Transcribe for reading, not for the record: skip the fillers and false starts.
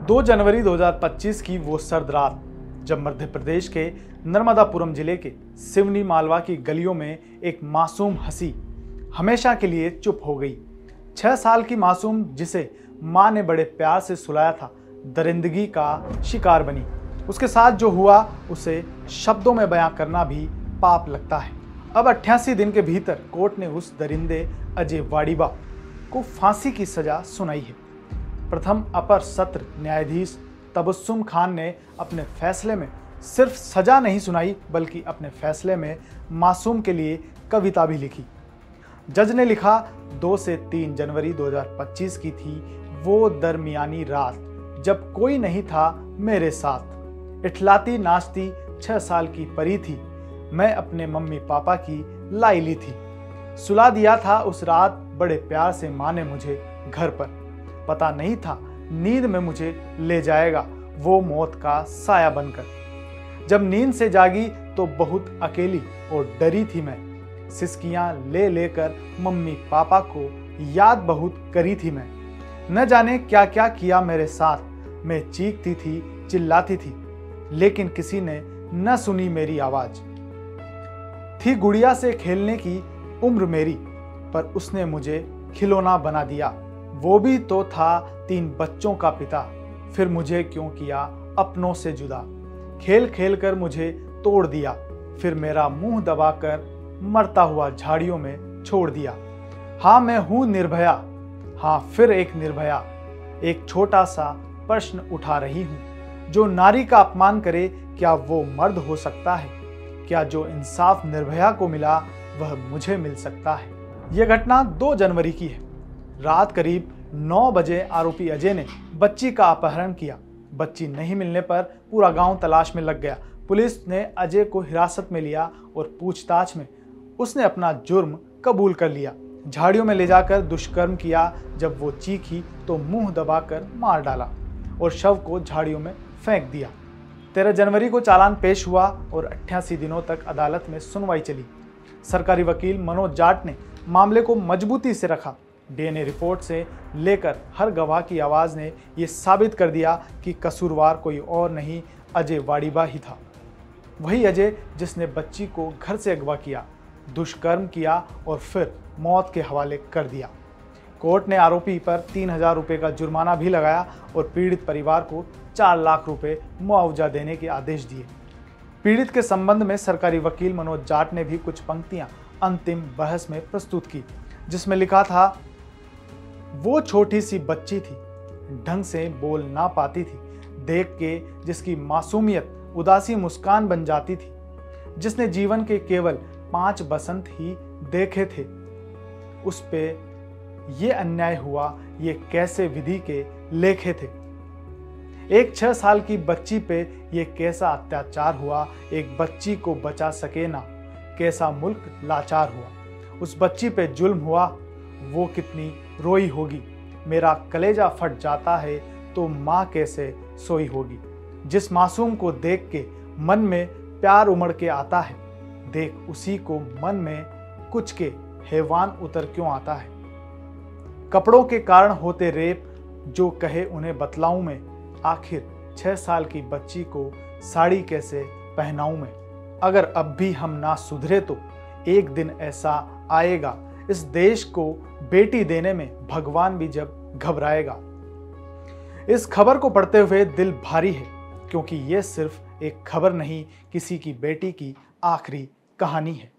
2 जनवरी 2025 की वो सर्द रात जब मध्य प्रदेश के नर्मदापुरम जिले के सिवनी मालवा की गलियों में एक मासूम हंसी हमेशा के लिए चुप हो गई। 6 साल की मासूम जिसे मां ने बड़े प्यार से सुलाया था, दरिंदगी का शिकार बनी। उसके साथ जो हुआ उसे शब्दों में बयां करना भी पाप लगता है। अब 88 दिन के भीतर कोर्ट ने उस दरिंदे अजय वाड़ीबा को फांसी की सजा सुनाई है। प्रथम अपर सत्र न्यायाधीश तबस्सुम खान ने अपने फैसले में सिर्फ सजा नहीं सुनाई बल्कि अपने फैसले में मासूम के लिए कविता भी लिखी। जज ने लिखा, 2 से 3 जनवरी 2025 की थी वो दरमियानी रात जब कोई नहीं था मेरे साथ। इठलाती नाचती 6 साल की परी थी, मैं अपने मम्मी पापा की लाई ली थी। सुला दिया था उस रात बड़े प्यार से माँ ने मुझे घर पर। पता नहीं था नींद में मुझे ले जाएगा वो मौत का साया बनकर। जब नींद से जागी तो बहुत अकेली और डरी थी मैं। सिसकियां ले लेकर मम्मी पापा को याद बहुत करी थी मैं। न जाने क्या क्या किया मेरे साथ। मैं चीखती थी, चिल्लाती थी, लेकिन किसी ने न सुनी मेरी आवाज। थी गुड़िया से खेलने की उम्र मेरी, पर उसने मुझे खिलौना बना दिया। वो भी तो था 3 बच्चों का पिता, फिर मुझे क्यों किया अपनों से जुदा। खेल खेल कर मुझे तोड़ दिया, फिर मेरा मुंह दबाकर मरता हुआ झाड़ियों में छोड़ दिया। हाँ मैं हूं निर्भया, हाँ फिर एक निर्भया। एक छोटा सा प्रश्न उठा रही हूं, जो नारी का अपमान करे क्या वो मर्द हो सकता है? क्या जो इंसाफ निर्भया को मिला वह मुझे मिल सकता है? यह घटना 2 जनवरी की है। रात करीब 9 बजे आरोपी अजय ने बच्ची का अपहरण किया। बच्ची नहीं मिलने पर पूरा गांव तलाश में लग गया। पुलिस ने अजय को हिरासत में लिया और पूछताछ में उसने अपना जुर्म कबूल कर लिया। झाड़ियों में ले जाकर दुष्कर्म किया। जब वो चीखी तो मुंह दबाकर मार डाला और शव को झाड़ियों में फेंक दिया। 13 जनवरी को चालान पेश हुआ और 88 दिनों तक अदालत में सुनवाई चली। सरकारी वकील मनोज जाट ने मामले को मजबूती से रखा। डीएनए रिपोर्ट से लेकर हर गवाह की आवाज ने यह साबित कर दिया कि कसूरवार कोई और नहीं, अजय वाड़ीबा ही था। वही अजय जिसने बच्ची को घर से अगवा किया, दुष्कर्म किया और फिर मौत के हवाले कर दिया। कोर्ट ने आरोपी पर 3000 रुपये का जुर्माना भी लगाया और पीड़ित परिवार को 4 लाख रुपए मुआवजा देने के आदेश दिए। पीड़ित के संबंध में सरकारी वकील मनोज जाट ने भी कुछ पंक्तियां अंतिम बहस में प्रस्तुत की, जिसमें लिखा था, वो छोटी सी बच्ची थी, ढंग से बोल ना पाती थी, देख के जिसकी मासूमियत उदासी मुस्कान बन जाती थी, जिसने जीवन के केवल 5 बसंत ही देखे थे, उस पे ये अन्याय हुआ, ये कैसे विधि के लेखे थे। एक 6 साल की बच्ची पे ये कैसा अत्याचार हुआ, एक बच्ची को बचा सके ना, कैसा मुल्क लाचार हुआ। उस बच्ची पे जुल्म हुआ, वो कितनी रोई होगी। मेरा कलेजा फट जाता है तो माँ कैसे सोई होगी। जिस मासूम को देख के मन में प्यार उमड़ के आता है, देख उसी को मन में कुछ के हैवान उतर क्यों आता है। कपड़ों के कारण होते रेप, जो कहे उन्हें बतलाऊं मैं, आखिर 6 साल की बच्ची को साड़ी कैसे पहनाऊं मैं। अगर अब भी हम ना सुधरे तो एक दिन ऐसा आएगा, इस देश को बेटी देने में भगवान भी जब घबराएगा। इस खबर को पढ़ते हुए दिल भारी है, क्योंकि ये सिर्फ एक खबर नहीं, किसी की बेटी की आखिरी कहानी है।